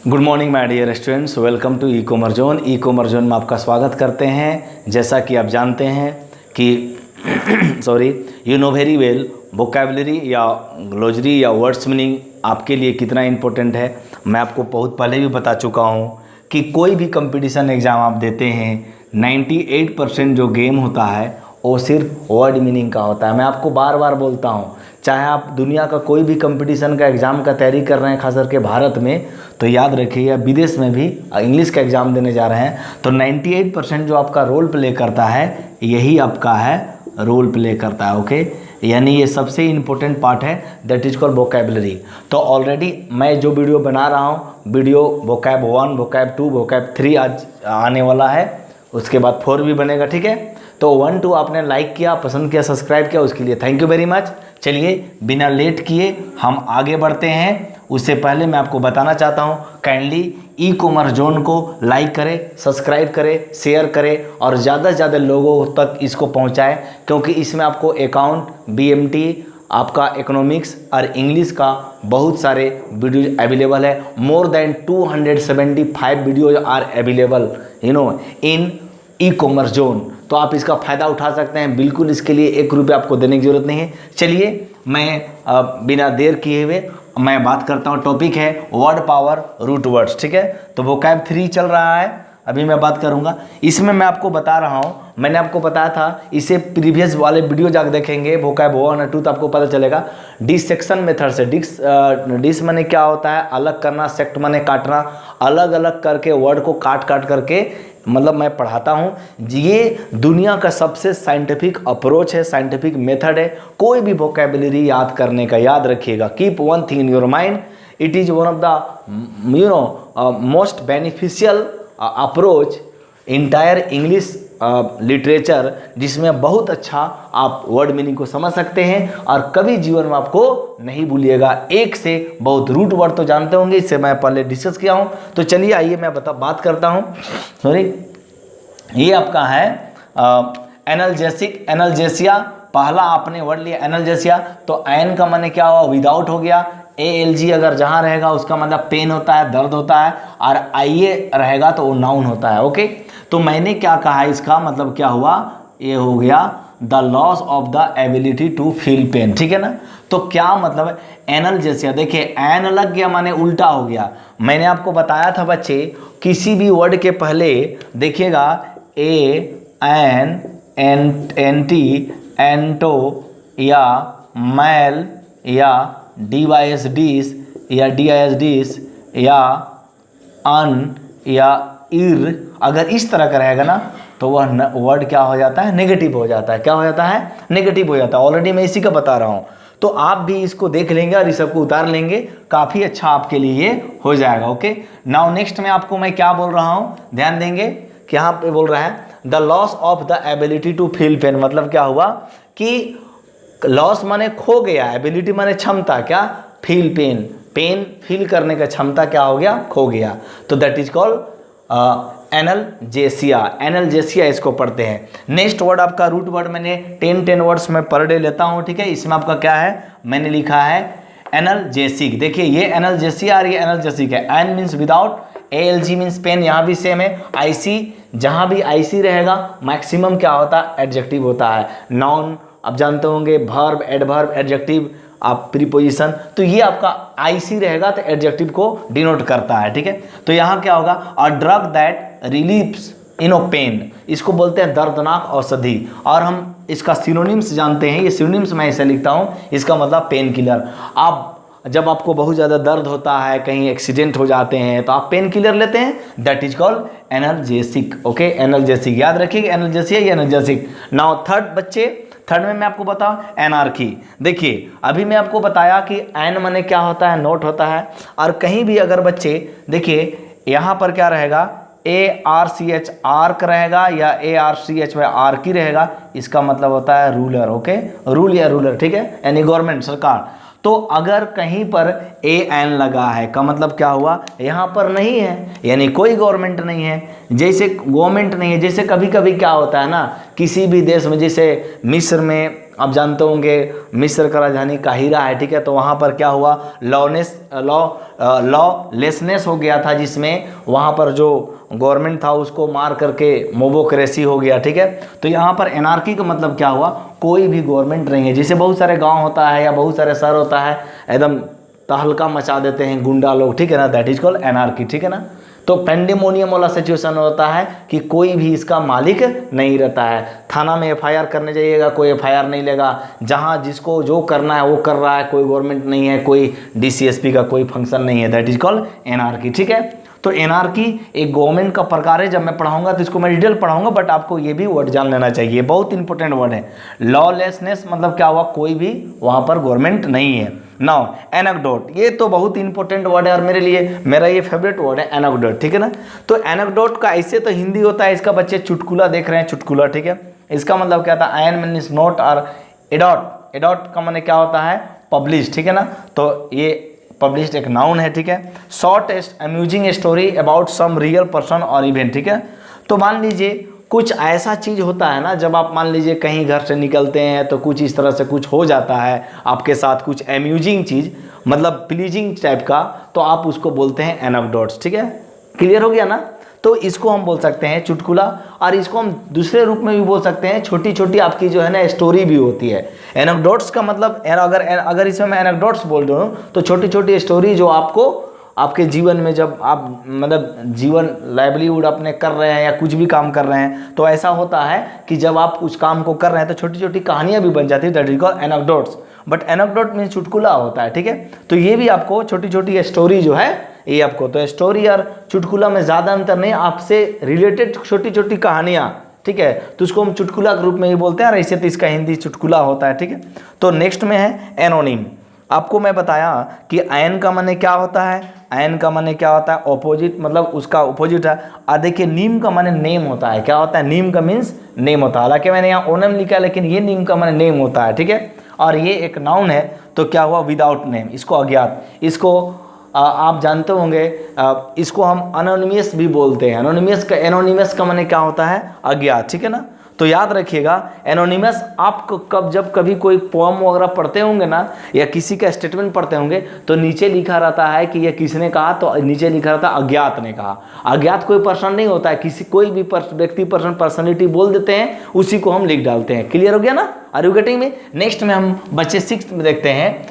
Good morning my dear students, welcome to e commerce zone. E commerce zone में आपका स्वागत करते हैं। जैसा कि आप जानते हैं कि you know very well vocabulary या ग्लोसरी या वर्ड्स मीनिंग आपके लिए कितना इम्पोर्टेंट है। मैं आपको बहुत पहले भी बता चुका हूँ कि कोई भी कंपटीशन एग्ज़ाम आप देते हैं 98% जो गेम होता है वो सिर्फ वर्ड मीनिंग का होता है। मैं आपको बार बार बोलता हूँ, चाहे आप दुनिया का कोई भी कंपटीशन का एग्ज़ाम का तैयारी कर रहे हैं, खास करके भारत में, तो याद रखिए, या विदेश में भी इंग्लिश का एग्ज़ाम देने जा रहे हैं, तो 98% जो आपका रोल प्ले करता है यही आपका है रोल प्ले करता है। ओके, यानी ये सबसे इम्पोर्टेंट पार्ट है, दैट इज कॉल्ड वोकैबुलरी। तो ऑलरेडी मैं जो वीडियो बना रहा हूँ, वीडियो वोकैब 1, वोकैब 2, वोकैब 3 आज आने वाला है, उसके बाद 4 भी बनेगा। ठीक है, तो 1, 2 आपने लाइक किया, पसंद किया, सब्सक्राइब किया, उसके लिए थैंक यू वेरी मच। चलिए बिना लेट किए हम आगे बढ़ते हैं। उससे पहले मैं आपको बताना चाहता हूँ, काइंडली ई कॉमर्स जोन को लाइक करें, सब्सक्राइब करें, शेयर करें और ज़्यादा से ज़्यादा लोगों तक इसको पहुँचाएं, क्योंकि इसमें आपको अकाउंट, बीएमटी, आपका इकोनॉमिक्स और इंग्लिश का बहुत सारे वीडियोज अवेलेबल है। More than 275 videos are available in e commerce zone. तो आप इसका फ़ायदा उठा सकते हैं बिल्कुल। इसके लिए 1 रुपये आपको देने की ज़रूरत नहीं है। चलिए मैं बिना देर किए हुए मैं बात करता हूँ। टॉपिक है वर्ड पावर रूट वर्ड्स। ठीक है, तो वोकैब 3 चल रहा है, अभी मैं बात करूँगा। इसमें मैं आपको बता रहा हूँ, मैंने आपको बताया था, इसे प्रीवियस वाले वीडियो जाकर देखेंगे वोकैब 1 और 2, तो आपको पता चलेगा। डिसेक्शन मेथड से, डिस माने क्या होता है, अलग करना, सेक्ट माने काटना, अलग अलग करके वर्ड को काट काट करके मतलब मैं पढ़ाता हूँ। ये दुनिया का सबसे साइंटिफिक अप्रोच है, साइंटिफिक मेथड है कोई भी वोकैबुलरी याद करने का। याद रखिएगा, keep one thing in your mind, it is one of the most beneficial approach entire English literature, जिसमें बहुत अच्छा आप वर्ड मीनिंग को समझ सकते हैं और कभी जीवन में आपको नहीं भूलिएगा। एक से बहुत रूट वर्ड तो जानते होंगे, इससे मैं पहले डिस्कस किया हूं। तो चलिए आइए मैं बात करता हूं। ये आपका है एनाल्जेसिक, एनाल्जेसिया। पहला आपने वर्ड लिया एनाल्जेसिया, तो एन का माने क्या हुआ, विदाउट हो गया। ALG अगर जहाँ रहेगा उसका मतलब पेन होता है, दर्द होता है, और IA रहेगा तो वो नाउन होता है। ओके, तो मैंने क्या कहा, इसका मतलब क्या हुआ, ये हो गया the loss of the ability to feel pain. ठीक है ना, तो क्या मतलब है एनाल्जेसिया। देखिए एन लग गया माने उल्टा हो गया। मैंने आपको बताया था बच्चे, किसी भी वर्ड के पहले देखिएगा ANT, एंटो या मैल या DYS डिस या DIS डिस या अन या इर, अगर इस तरह का रहेगा ना तो वह वर्ड क्या हो जाता है, नेगेटिव हो जाता है। क्या हो जाता है, नेगेटिव हो जाता है। ऑलरेडी मैं इसी का बता रहा हूँ, तो आप भी इसको देख लेंगे और इस सबको उतार लेंगे, काफ़ी अच्छा आपके लिए हो जाएगा। ओके, नाउ नेक्स्ट में आपको मैं क्या बोल रहा हूँ, ध्यान देंगे कि यहाँ पे बोल रहा है the loss of the ability to feel pain. मतलब क्या हुआ कि लॉस माने खो गया, एबिलिटी माने क्षमता, क्या, फील पेन, पेन फील करने का क्षमता क्या हो गया, खो गया। तो that is called analgesia. Analgesia इसको पढ़ते हैं। नेक्स्ट वर्ड आपका रूट वर्ड मैंने 10 वर्ड्स में पर डे लेता हूँ। ठीक है, इसमें आपका क्या है, मैंने लिखा है एनाल्जेसिक। देखिए ये एनाल्जेसिया और ये एनाल्जेसिक है। An means without, ALG means pain, यहाँ भी सेम है। IC, जहाँ भी IC रहेगा मैक्सिमम क्या होता है, एडजेक्टिव होता है। नाउन आप जानते होंगे, वर्ब, एडवर्ब, एडजेक्टिव, आप प्रीपोजिशन, तो ये आपका IC रहेगा तो एडजेक्टिव को डिनोट करता है। ठीक है, तो यहाँ क्या होगा, a drug that relieves pain, इसको बोलते हैं दर्दनाक औषधि। और हम इसका सिनोनिम्स जानते हैं, ये सिनोनिम्स मैं ऐसे लिखता हूँ, इसका मतलब पेन किलर। आप जब आपको बहुत ज़्यादा दर्द होता है, कहीं एक्सीडेंट हो जाते हैं, तो आप पेन किलर लेते हैं, that is called analgesic. Okay, analgesic याद रखिएगा, एनाल्जेसिया या एनाल्जेसिक। नाउ थर्ड बच्चे, थर्ड में मैं आपको बताऊं एनार्की। देखिए अभी मैं आपको बताया कि एन माने क्या होता है, नोट होता है। और कहीं भी अगर बच्चे देखिए यहाँ पर क्या रहेगा, ARCH आर्क रहेगा या ARCH आर्की रहेगा, इसका मतलब होता है रूलर। ओके, रूल या रूलर, ठीक है, यानी गवर्नमेंट, सरकार। तो अगर कहीं पर AN लगा है का मतलब क्या हुआ, यहाँ पर नहीं है, यानी कोई गवर्नमेंट नहीं है। जैसे गवर्नमेंट नहीं है, जैसे कभी कभी क्या होता है ना, किसी भी देश में, जैसे मिस्र में आप जानते होंगे मिस्र का राजधानी काहिरा है, ठीक है। तो वहाँ पर क्या हुआ, लॉलेसनेस हो गया था, जिसमें वहाँ पर जो गवर्नमेंट था उसको मार करके मोबोक्रेसी हो गया, ठीक है। तो यहाँ पर एनार्की का मतलब क्या हुआ, कोई भी गवर्नमेंट नहीं है। जैसे बहुत सारे गांव होता है या बहुत सारे शहर होता है, एकदम तहलका मचा देते हैं गुंडा लोग, ठीक है ना, दैट इज कॉल्ड एनार्की, ठीक है ना। तो पेंडेमोनियम वाला सिचुएशन होता है कि कोई भी इसका मालिक नहीं रहता है। थाना में एफआईआर करने जाइएगा, कोई एफआईआर नहीं लेगा, जहां जिसको जो करना है वो कर रहा है, कोई गवर्नमेंट नहीं है, कोई डीसीएसपी का कोई फंक्शन नहीं है, दैट इज कॉल्ड एनार्की, ठीक है। तो एनार्की एक गवर्नमेंट का प्रकार है। जब मैं पढ़ाऊंगा तो इसको मैं डिटेल पढ़ाऊंगा, बट आपको ये भी वर्ड जान लेना चाहिए, बहुत इंपॉर्टेंट वर्ड है। लॉलेसनेस मतलब क्या हुआ, कोई भी वहां पर गवर्नमेंट नहीं है। नाउ एनेक्डोट, ये तो बहुत इंपॉर्टेंट वर्ड है और मेरे लिए मेरा ये फेवरेट वर्ड है एनेक्डोट, ठीक है ना। तो एनेक्डोट का ऐसे तो हिंदी होता है, इसका बच्चे चुटकुला देख रहे हैं, चुटकुला, ठीक है। इसका मतलब क्या था, एन मीन्स नोट और एडॉट, एडॉट का मतलब क्या होता है, पब्लिश, ठीक है ना। तो ये पब्लिश्ड एक नाउन है, ठीक है। Short amusing story about some real person और इवेंट, ठीक है। तो मान लीजिए कुछ ऐसा चीज़ होता है ना, जब आप मान लीजिए कहीं घर से निकलते हैं तो कुछ इस तरह से कुछ हो जाता है आपके साथ, कुछ अम्यूजिंग चीज़, मतलब प्लीजिंग टाइप का, तो आप उसको बोलते हैं एनेक्डोट्स, ठीक है। क्लियर हो गया ना। तो इसको हम बोल सकते हैं चुटकुला, और इसको हम दूसरे रूप में भी बोल सकते हैं, छोटी छोटी आपकी जो है ना स्टोरी भी होती है। एनेक्डोट्स का मतलब अगर इसमें मैं एनेक्डोट्स बोल रहा हूँ तो छोटी छोटी स्टोरी जो आपको आपके जीवन में, जब आप मतलब जीवन लाइवलीहुड अपने कर रहे हैं या कुछ भी काम कर रहे हैं, तो ऐसा होता है कि जब आप उस काम को कर रहे हैं तो छोटी छोटी कहानियाँ भी बन जाती है, that is called anecdotes. But anecdote means चुटकुला होता है, ठीक है। तो ये भी आपको छोटी छोटी स्टोरी जो है ये आपको, तो स्टोरी और चुटकुला में ज़्यादा अंतर नहीं, आपसे रिलेटेड छोटी छोटी कहानियाँ, ठीक है, तो उसको हम चुटकुला के रूप में ही बोलते हैं, और ऐसे तो इसका हिंदी चुटकुला होता है, ठीक है। तो नेक्स्ट में है एनोनिम। आपको मैं बताया कि एन का माने क्या होता है, एन का माने क्या होता है, ऑपोजिट, मतलब उसका ऑपोजिट है। देखिए नीम का माने नेम होता है, क्या होता है, नीम का मीन्स नेम होता है। हालांकि मैंने यहाँ ओनम लिखा है, लेकिन ये नीम का माने नेम होता है, ठीक है। और ये एक नाउन है, तो क्या हुआ, विदाउट नेम, इसको अज्ञात, इसको आप जानते होंगे, इसको हम अनोनिमस भी बोलते हैं। एनोनिमस का माने क्या होता है, अज्ञात, ठीक है ना। तो याद रखिएगा एनोनिमस, आप जब कभी कोई पोएम वगैरह पढ़ते होंगे ना, या किसी का स्टेटमेंट पढ़ते होंगे, तो नीचे लिखा रहता है कि ये किसने कहा, तो नीचे लिखा रहता है अज्ञात ने कहा। अज्ञात कोई पर्सन नहीं होता है, कोई भी व्यक्ति पर्सनैलिटी बोल देते हैं, उसी को हम लिख डालते हैं। क्लियर हो गया ना, आर यू गेटिंग में। नेक्स्ट में हम बच्चे 6th में देखते हैं,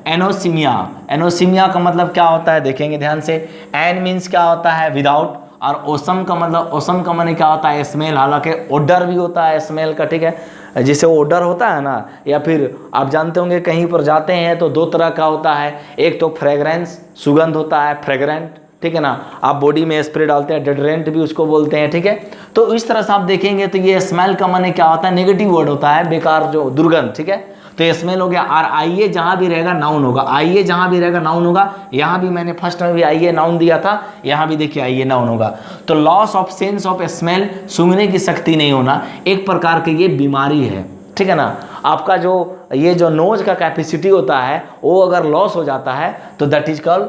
एनोसिमिया। एनोसिमिया का मतलब क्या होता है, देखेंगे ध्यान से। एन मीन्स क्या होता है, विदाउट, और ओसम का मतलब, ओसम का माने क्या होता है, स्मेल। हालांकि ओडर भी होता है स्मेल का, ठीक है। जैसे ओडर होता है ना, या फिर आप जानते होंगे कहीं पर जाते हैं तो 2 तरह का होता है, एक तो फ्रेग्रेंस, सुगंध होता है, फ्रेग्रेंट, ठीक है ना। आप बॉडी में स्प्रे डालते हैं, डेडरेंट भी उसको बोलते हैं, ठीक है। तो इस तरह से आप देखेंगे तो ये स्मेल का माने क्या होता है, नेगेटिव वर्ड होता है, बेकार, जो दुर्गंध, ठीक है। तो ये स्मेल हो गया। और आइए जहां भी रहेगा नाउन होगा, आइए जहां भी रहेगा नाउन होगा। यहाँ भी मैंने फर्स्ट में भी आइए नाउन दिया था, यहाँ भी देखिए आइए नाउन होगा। तो loss of sense of smell, सूंघने की शक्ति नहीं होना, एक प्रकार की ये बीमारी है, ठीक है ना। आपका जो ये जो नोज का कैपेसिटी होता है वो अगर लॉस हो जाता है तो दैट इज कॉल्ड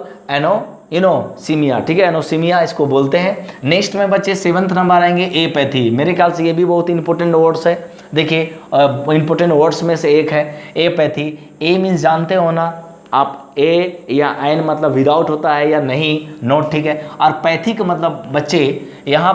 एनोसिमिया, ठीक है। एनोसिमिया इसको बोलते हैं। नेक्स्ट में बच्चे 7th नंबर आएंगे, एपैथी। मेरे ख्याल से ये भी बहुत इंपॉर्टेंट वर्ड्स है। देखिए इंपॉर्टेंट वर्ड्स में से एक है एपैथी। ए मीन्स जानते हो ना आप, ए या एन मतलब विदाउट होता है या नहीं, नोट, ठीक है। और पैथिक मतलब बच्चे यहाँ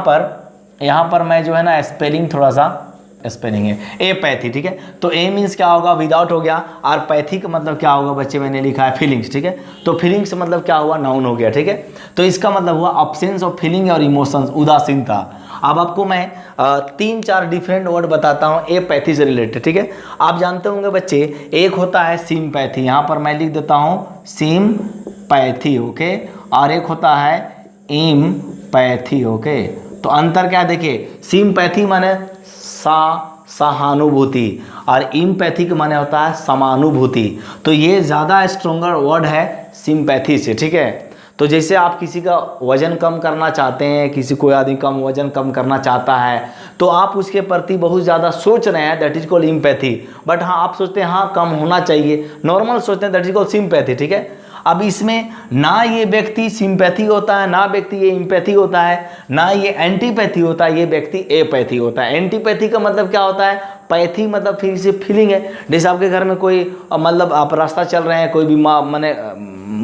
पर मैं जो है ना स्पेलिंग थोड़ा सा स्पेलिंग है, एपैथी, ठीक है। तो ए मीन्स क्या होगा, विदाउट हो गया, और पैथिक मतलब क्या होगा बच्चे, मैंने लिखा है फीलिंग्स, ठीक है। तो फीलिंग्स मतलब क्या हुआ, नाउन हो गया, ठीक है। तो इसका मतलब हुआ अब्सेंस ऑफ फीलिंग और इमोशंस, उदासीनता। अब आपको मैं 3-4 डिफरेंट वर्ड बताता हूँ एपैथी से रिलेटेड, ठीक है। आप जानते होंगे बच्चे, एक होता है सिंपैथी, यहाँ पर मैं लिख देता हूँ सिंपैथी, ओके, और एक होता है एम्पैथी, ओके। तो अंतर क्या, देखिए सिंपैथी माने सहानुभूति और एम्पैथी के माने होता है समानुभूति। तो ये ज़्यादा स्ट्रोंगर वर्ड है सिंपैथी से, ठीक है। तो जैसे आप किसी का वजन कम करना चाहते हैं, किसी कोई आदमी वजन कम करना चाहता है, तो आप उसके प्रति बहुत ज़्यादा सोच रहे हैं, that is called empathy. But हाँ आप सोचते हैं हाँ कम होना चाहिए, नॉर्मल सोचते हैं, दैट इज कॉल्ड सिंपैथी, ठीक है। अब इसमें ना ये व्यक्ति सिंपैथी होता है, ना व्यक्ति ये एम्पैथी होता है, ना ये एंटीपैथी होता है, ये व्यक्ति एपैथी होता है। एंटीपैथी का मतलब क्या होता है, पैथी मतलब फिर से फीलिंग है। जैसे आपके घर में कोई मतलब आप रास्ता चल रहे हैं, कोई भी माने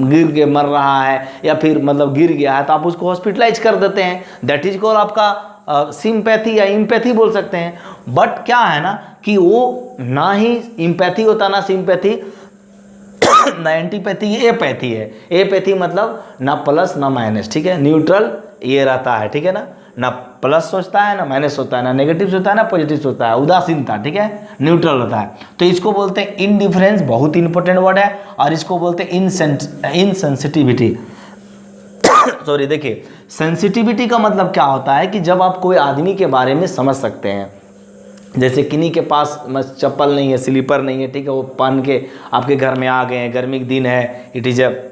गिर के मर रहा है या फिर मतलब गिर गया है, तो आप उसको हॉस्पिटलाइज कर देते हैं, दैट इज कॉल्ड आपका सिंपैथी या इम्पैथी बोल सकते हैं। बट क्या है ना कि वो ना ही इम्पैथी होता ना सिंपैथी ना एंटीपैथी, ये एपैथी है। एपैथी मतलब ना प्लस ना माइनस, ठीक है, न्यूट्रल ये रहता है, ठीक है ना प्लस सोचता है ना माइनस होता है, ना नेगेटिव सोचता है ना पॉजिटिव सोचता है, उदासीनता, ठीक है, न्यूट्रल होता है। तो इसको बोलते हैं इनडिफरेंस, बहुत इंपॉर्टेंट वर्ड है, और इसको बोलते हैं इनसेंसिटिविटी। सॉरी, देखिए सेंसिटिविटी का मतलब क्या होता है कि जब आप कोई आदमी के बारे में समझ सकते हैं, जैसे किन्हीं के पास चप्पल नहीं है, स्लीपर नहीं है, ठीक है, वो पहन के आपके घर में आ गए हैं, गर्मी के दिन है, it is a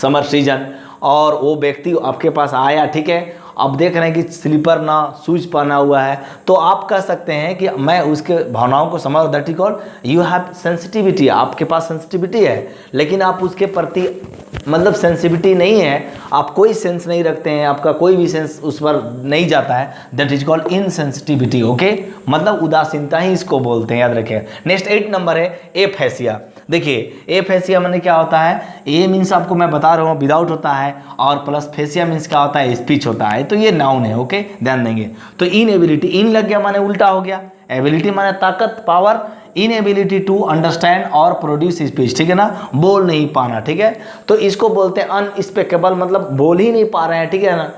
summer season, और वो व्यक्ति आपके पास आया, ठीक है, अब देख रहे हैं कि स्लीपर ना शूज पहना हुआ है, तो आप कह सकते हैं कि मैं उसके भावनाओं को समझ, that is called you have sensitivity, आपके पास सेंसिटिविटी है, लेकिन आप उसके प्रति मतलब सेंसिटिविटी नहीं है, आप कोई सेंस नहीं रखते हैं, आपका कोई भी सेंस उस पर नहीं जाता है, that is called insensitivity. Okay, मतलब उदासीनता ही इसको बोलते हैं, याद रखिए। नेक्स्ट 8 नंबर है एफेसिया। देखिए एफेसिया माने क्या होता है, ए मीन्स आपको मैं बता रहा हूँ विदाउट होता है, और प्लस फेसिया मीन्स क्या होता है, स्पीच होता है, तो ये नाउन है। ओके, ध्यान देंगे। तो इनएबिलिटी, इन लग गया माने उल्टा हो गया, एबिलिटी माने ताकत, पावर, इनएबिलिटी टू अंडरस्टैंड और प्रोड्यूस स्पीच, ठीक है ना, बोल नहीं पाना, ठीक है, तो इसको बोलते हैं अनस्पीकेबल, मतलब बोल ही नहीं पा रहे हैं, ठीक है ना,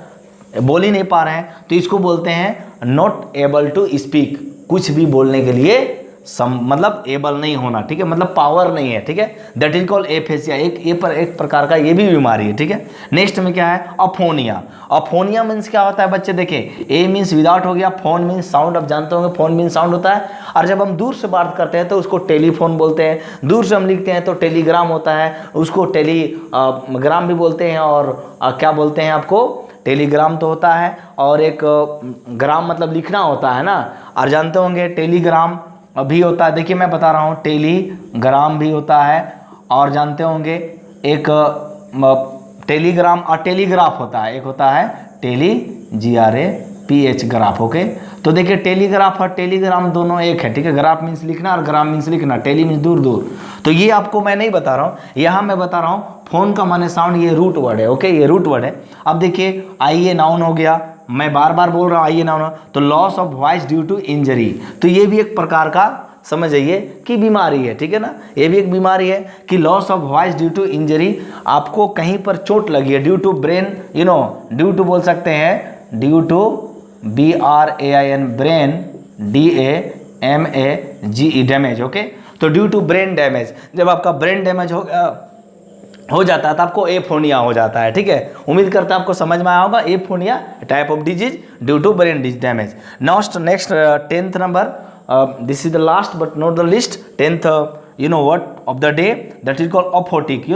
बोल ही नहीं पा रहे हैं, तो इसको बोलते हैं नॉट एबल टू स्पीक, कुछ भी बोलने के लिए मतलब एबल नहीं होना, ठीक है, मतलब पावर नहीं है, ठीक है, दैट इज कॉल्ड एफेसिया, एक प्रकार का ये भी बीमारी है, ठीक है। नेक्स्ट में क्या है, अफोनिया। अफोनिया मीन्स क्या होता है बच्चे, देखिए ए मीन्स विदाउट हो गया, फोन मीन्स साउंड, आप जानते होंगे फोन मीन्स साउंड होता है, और जब हम दूर से बात करते हैं तो उसको टेलीफोन बोलते हैं, दूर से हम लिखते हैं तो टेलीग्राम होता है, उसको टेलीग्राम भी बोलते हैं, और क्या बोलते हैं आपको, टेलीग्राम तो होता है, और एक ग्राम मतलब लिखना होता है ना, और जानते होंगे टेलीग्राम भी होता है, देखिए मैं बता रहा हूँ, टेलीग्राम भी होता है, और जानते होंगे एक टेलीग्राम और टेलीग्राफ होता है, एक होता है GRAPH ग्राफ। ओके, तो देखिए टेलीग्राफ और टेलीग्राम दोनों एक है, ठीक है, ग्राफ मीन्स लिखना और ग्राम मीन्स लिखना, टेली मीन्स दूर दूर, तो ये आपको मैं नहीं बता रहा हूँ, यहाँ मैं बता रहा हूँ फोन का माने साउंड, ये रूट वर्ड है। ओके, ये रूट वर्ड है। अब देखिए आइए नाउन हो गया, मैं बार बार बोल रहा हूँ आइए नाउन, तो loss of voice due to injury, तो ये भी एक प्रकार का समझ जाइए कि बीमारी है, ठीक है ना, ये भी एक बीमारी है कि loss of voice due to injury, आपको कहीं पर चोट लगी है, due to brain, you know, due to बोल सकते हैं, due to BRAIN brain, DAMAGE damage. Okay, तो ड्यू टू ब्रेन डैमेज, जब आपका ब्रेन डैमेज हो जाता है तो आपको एफोनिया हो जाता है, ठीक है, उम्मीद करता है आपको समझ में आया होगा। Aphonia type of disease due to brain damage. Next 10th number, this is the last but not the least, 10th word of the day, that is called aphotic.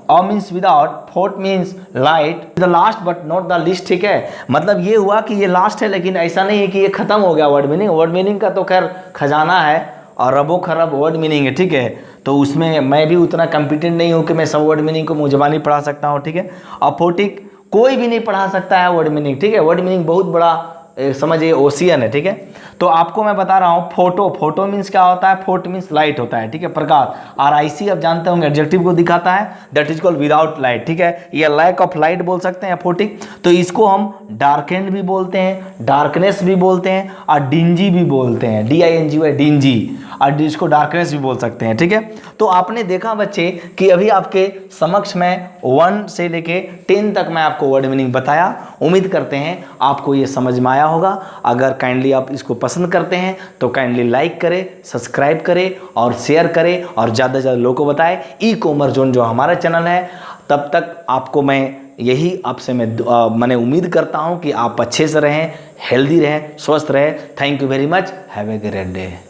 A means without, phot means light, the last but not the least, ठीक है, मतलब ये हुआ कि ये last है, लेकिन ऐसा नहीं है कि ये खत्म हो गया वर्ड मीनिंग। वर्ड मीनिंग का तो खैर खजाना है और रबो खरब वर्ड मीनिंग है, ठीक है, तो उसमें मैं भी उतना कॉम्पिटेंट नहीं हूँ कि मैं सब वर्ड मीनिंग को मुंजबानी पढ़ा सकता हूँ, ठीक है। अपहोटिक कोई भी नहीं पढ़ा सकता है वर्ड मीनिंग, ठीक है, वर्ड मीनिंग बहुत बड़ा समझिए ओशियन है, ठीक है। तो आपको मैं बता रहा हूँ फोटो मीन्स क्या होता है, फोट मीन्स लाइट होता है, ठीक है, प्रकाश, और IC आप जानते होंगे एडजेक्टिव को दिखाता है, that is called without light, ठीक है, या लैक ऑफ लाइट बोल सकते हैं फोटिक। तो इसको हम डार्केंड भी बोलते हैं, डार्कनेस भी बोलते हैं, और डिंजी भी बोलते हैं, DINGY डिंजी, और इसको डार्कनेस भी बोल सकते हैं, ठीक है। तो आपने देखा बच्चे कि अभी आपके समक्ष में 1 से लेके 10 तक मैं आपको वर्ड मीनिंग बताया। उम्मीद करते हैं आपको ये समझ में आया होगा। अगर काइंडली आप इसको पसंद करते हैं तो काइंडली लाइक करें, सब्सक्राइब करें और शेयर करें, और ज़्यादा से ज़्यादा लोगों को बताएं ई-कॉमर्स जोन जो हमारा चैनल है। तब तक आपको मैं यही आपसे मैंने उम्मीद करता हूँ कि आप अच्छे से रहें, हेल्दी रहें, स्वस्थ रहें। Thank you very much, have a great day.